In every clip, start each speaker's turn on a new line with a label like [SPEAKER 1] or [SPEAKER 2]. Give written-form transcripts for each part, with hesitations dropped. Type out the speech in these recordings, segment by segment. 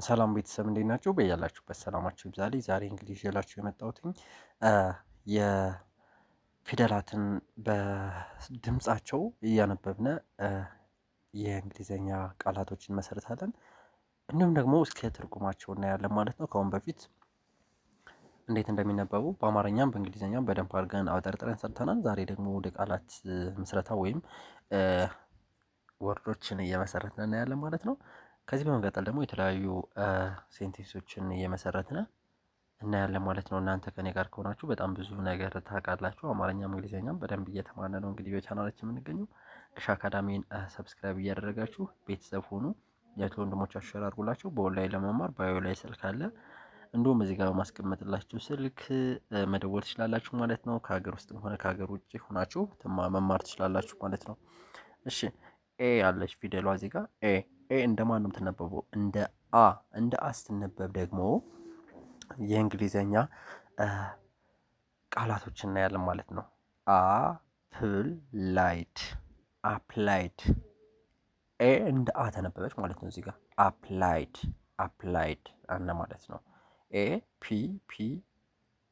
[SPEAKER 1] ሰላም ቤተሰብ እንዴት ናችሁ? በያላችሁበት ሰላማችሁ ይብዛልኝ። ዛሬ እንግዲህ ይዤላችሁ የመጣሁትኝ የፊደላትን በድምጻቸው እያነበብን የእንግሊዘኛ ቃላቶችን መሰረታለን። እንዲሁም ደግሞ እስከ ትርጉማቸው እናያለን ማለት ነው። ከአሁን በፊት እንዴት እንደሚነበቡ በአማርኛም በእንግሊዘኛም በደንብ አድርገን አውጠርጥረን ሰርተናል። ዛሬ ደግሞ ወደ ቃላት ምስረታ ወይም ወርዶችን እየመሰረትን እናያለን ማለት ነው። ከዚህ በመቀጠል ደግሞ የተለያዩ ሴንቴንሶችን እየመሰረትን እናያለን ማለት ነው። እናንተ ከኔ ጋር ከሆናችሁ በጣም ብዙ ነገር ታውቃላችሁ። አማርኛም እንግሊዝኛም በደንብ እየተማርነ ነው። እንግዲህ በቻናላችን የምንገኘው ግሽ አካዳሚን ሰብስክራይብ እያደረጋችሁ ቤተሰብ ሆኑ። የእህት ወንድሞቻችሁ ሼር አድርጉላችሁ። በኦንላይን ለመማር ባዮ ላይ ስልክ አለ፣ እንዲሁም እዚህ ጋር በማስቀመጥላችሁ ስልክ መደወል ትችላላችሁ ማለት ነው። ከሀገር ውስጥም ሆነ ከሀገር ውጭ ሆናችሁ መማር ትችላላችሁ ማለት ነው። እሺ ኤ ያለች ፊደሏ እዚህ ጋር ኤ እንደማን ነው የምትነበበው? እንደ አ ስትነበብ ደግሞ የእንግሊዘኛ ቃላቶችን እናያለን ማለት ነው። አፕላይድ ኤ እንደ አ ተነበበች ማለት ነው። እዚህ ጋር አፕላይድ አለ ማለት ነው። ኤ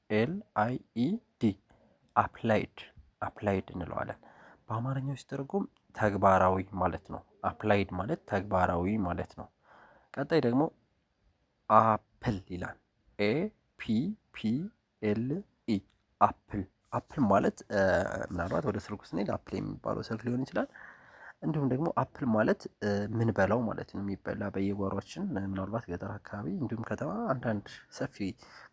[SPEAKER 1] ፒፒኤልአይኢዲ አፕላይድ እንለዋለን። በአማርኛው ሲተረጎም ተግባራዊ ማለት ነው። አፕላይድ ማለት ተግባራዊ ማለት ነው። ቀጣይ ደግሞ አፕል ይላል። APPLE አፕል ማለት ምናልባት ወደ ስልኩ ስንሄድ አፕል የሚባለው ስልክ ሊሆን ይችላል። እንዲሁም ደግሞ አፕል ማለት ምን በላው ማለት ነው። የሚበላ በየጓሯችን ምናልባት ገጠር አካባቢ እንዲሁም ከተማ አንዳንድ ሰፊ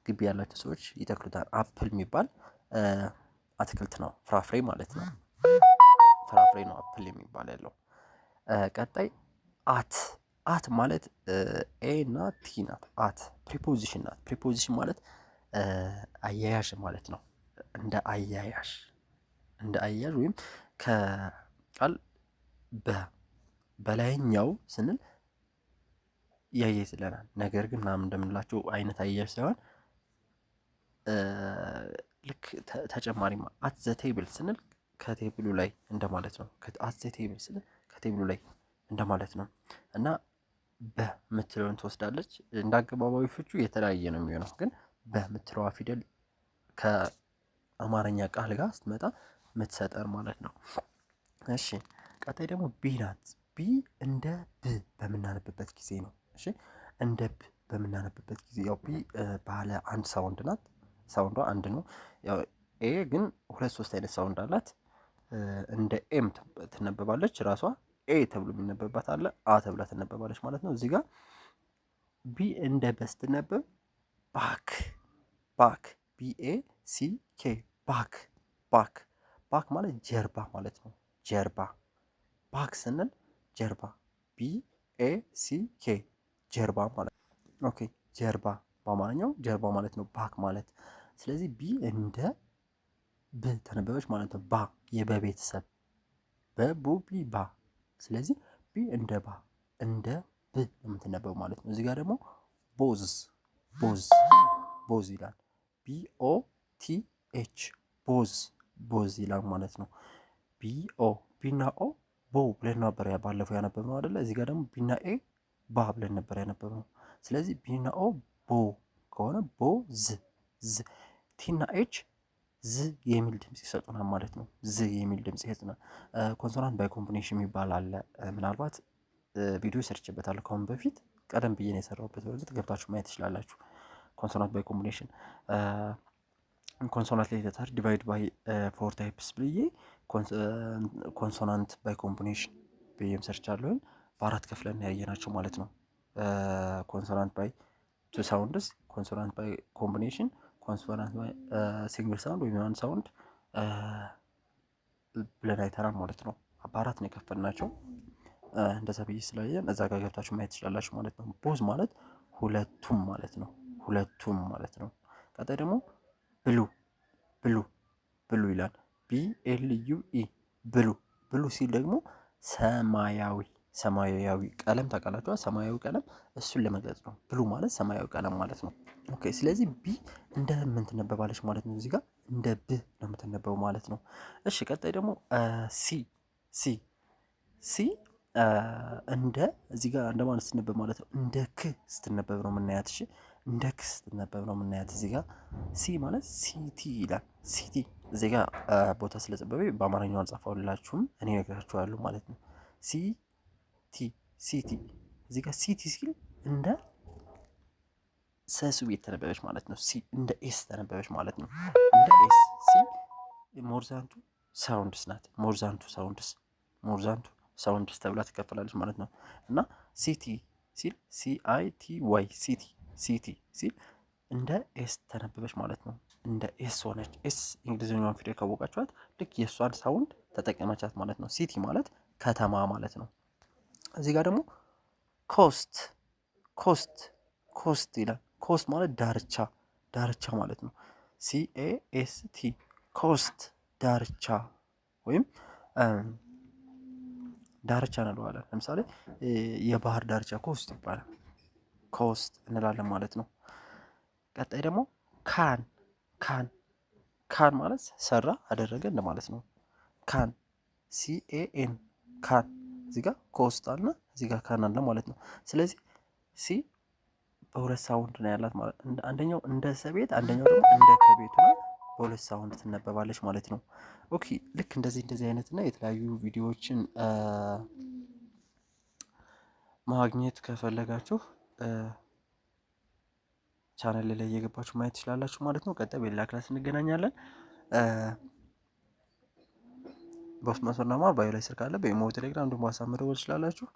[SPEAKER 1] ግቢ ያላቸው ሰዎች ይተክሉታል። አፕል የሚባል አትክልት ነው፣ ፍራፍሬ ማለት ነው። ፍራፍሬ ነው አፕል የሚባል ያለው። ቀጣይ አት ማለት ኤ እና ቲ ናት። አት ፕሪፖዚሽን ናት። ፕሪፖዚሽን ማለት አያያዥ ማለት ነው። እንደ አያያዥ ወይም ከቃል በላይኛው ስንል ያያይዝልናል። ነገር ግን ምናምን እንደምንላቸው አይነት አያያዥ ሳይሆን ልክ ተጨማሪ አት ዘ ቴብል ስንል ከቴብሉ ላይ እንደማለት ነው። አት ዘ ቴብል ስንል ከቴብሉ ላይ እንደማለት ነው እና በምትለውን ትወስዳለች። እንደ አገባባዊ ፍቹ የተለያየ ነው የሚሆነው፣ ግን በምትለዋ ፊደል ከአማርኛ ቃል ጋር ስትመጣ የምትሰጠን ማለት ነው። እሺ ቀጣይ ደግሞ ቢ ናት። ቢ እንደ ብ በምናነብበት ጊዜ ነው። እሺ እንደ ብ በምናነብበት ጊዜ ያው ቢ ባለ አንድ ሳውንድ ናት። ሳውንዷ አንድ ነው። ያው ኤ ግን ሁለት ሶስት አይነት ሳውንድ አላት። እንደ ኤም ትነበባለች ራሷ። ኤ ተብሎ የሚነበብባት አለ፣ አ ተብላ ትነበባለች ማለት ነው። እዚህ ጋር ቢ እንደ በ ስትነበብ ባክ BACK ባክ ማለት ጀርባ ማለት ነው። ጀርባ ባክ ስንል ጀርባ BACK ጀርባ ማለት ነው። ኦኬ ጀርባ በአማርኛው ጀርባ ማለት ነው ባክ ማለት። ስለዚህ ቢ እንደ ብ ተነበበች ማለት ነው። ባ የበቤተሰብ በቡቢ ባ። ስለዚህ ቢ እንደ ባ እንደ ብ የምትነበው ማለት ነው። እዚህ ጋር ደግሞ ቦዝ ይላል። BOTH ቦዝ ይላል ማለት ነው። ቢና ኦ ቦ ብለን ነበር ባለፈው ያነበብነው አይደለ? እዚህ ጋር ደግሞ ቢና ኤ ባ ብለን ነበር ያነበብነው። ስለዚህ ቢና ኦ ቦ ከሆነ ዝ ቲና ኤች ዝ የሚል ድምጽ ይሰጡናል ማለት ነው። ዝ የሚል ድምጽ ይሰጡናል። ኮንሶናንት ባይ ኮምቢኔሽን የሚባል አለ። ምናልባት ቪዲዮ ሰርችበታለሁ ከአሁን በፊት ቀደም ብዬ ነው የሰራሁበት። በእርግጥ ገብታችሁ ማየት ትችላላችሁ። ኮንሶናንት ባይ ኮምቢኔሽን ኮንሶናንት ሌተር ዲቫይድ ባይ ፎር ታይፕስ ብዬ ኮንሶናንት ባይ ኮምቢኔሽን ብዬም ሰርቻለሁኝ። በአራት ከፍለን ያየናቸው ማለት ነው። ኮንሶናንት ባይ ቱ ሳውንድስ፣ ኮንሶናንት ባይ ኮምቢኔሽን፣ ኮንሶናንት ባይ ሲንግል ሳውንድ ወይም ዋን ሳውንድ ብለን አይተናል ማለት ነው። በአራት ነው የከፈልናቸው። እንደዛ ብዬ ስላየን እዛ ጋር ገብታችሁ ማየት ትችላላችሁ ማለት ነው። ቦዝ ማለት ሁለቱም ማለት ነው። ሁለቱም ማለት ነው። ቀጣይ ደግሞ ብሉ ይላል። BLUE ብሉ ሲል ደግሞ ሰማያዊ ቀለም ታውቃላችሁ። ሰማያዊ ቀለም እሱን ለመግለጽ ነው። ብሉ ማለት ሰማያዊ ቀለም ማለት ነው። ኦኬ ስለዚህ ቢ እንደ ምን ትነበባለች ማለት ነው? እዚህ ጋር እንደ ብ ነው የምትነበበው ማለት ነው። እሺ ቀጣይ ደግሞ ሲ እንደ እዚህ ጋር እንደማለት ስትነበብ ማለት ነው። እንደ ክ ስትነበብ ነው የምናያት። እሺ እንደ ክ ስትነበብ ነው የምናያት። እዚህ ጋር ሲ ማለት ሲቲ ይላል። ሲቲ እዚህ ጋር ቦታ ስለጸበበ በአማርኛው አልጻፈውላችሁም፣ እኔ እነግራችኋለሁ ማለት ነው። ሲቲ ሲቲ እዚህ ጋር ሲቲ ሲል እንደ ሰሱ ቤት ተነበበች ማለት ነው። ሲ እንደ ኤስ ተነበበች ማለት ነው። እንደ ኤስ ሲ ሞርዛንቱ ሳውንድስ ናት። ሞርዛንቱ ሳውንድስ ተብላ ትከፈላለች ማለት ነው። እና ሲቲ ሲል CITY ሲቲ ሲል እንደ ኤስ ተነበበች ማለት ነው። እንደ ኤስ ሆነች። ኤስ እንግሊዝኛውን ፊደል ካወቃችኋት ልክ የእሷን ሳውንድ ተጠቀመቻት ማለት ነው። ሲቲ ማለት ከተማ ማለት ነው። እዚህ ጋር ደግሞ ኮስት ይላል። ኮስት ማለት ዳርቻ ማለት ነው። CAST ኮስት ዳርቻ ወይም ዳርቻ እንለዋለን። ለምሳሌ የባህር ዳርቻ ኮስት ይባላል። ኮስት እንላለን ማለት ነው። ቀጣይ ደግሞ ካን ማለት ሰራ አደረገ እንደማለት ነው። ካን CAN ካን እዚህ ጋር ኮስት አለ፣ እዚህ ጋር ካን አለ ማለት ነው። ስለዚህ ሲ በሁለት ሳውንድ ነው ያላት ማለት ነው። አንደኛው እንደ ሰቤት፣ አንደኛው ደግሞ እንደ ከቤቱ ነው። በሁለት ሳውንድ ትነበባለች ማለት ነው። ኦኬ ልክ እንደዚህ አይነት እና የተለያዩ ቪዲዮዎችን ማግኘት ከፈለጋችሁ ቻናል ላይ እየገባችሁ ማየት ትችላላችሁ ማለት ነው። ቀጣይ በሌላ ክላስ እንገናኛለን። በውስጥ መስመር ለማወቅ ባዮ ላይ ስልክ አለ። በኢሞ፣ ቴሌግራም እንዲሁም ዋትስአፕ መደወል ትችላላችሁ።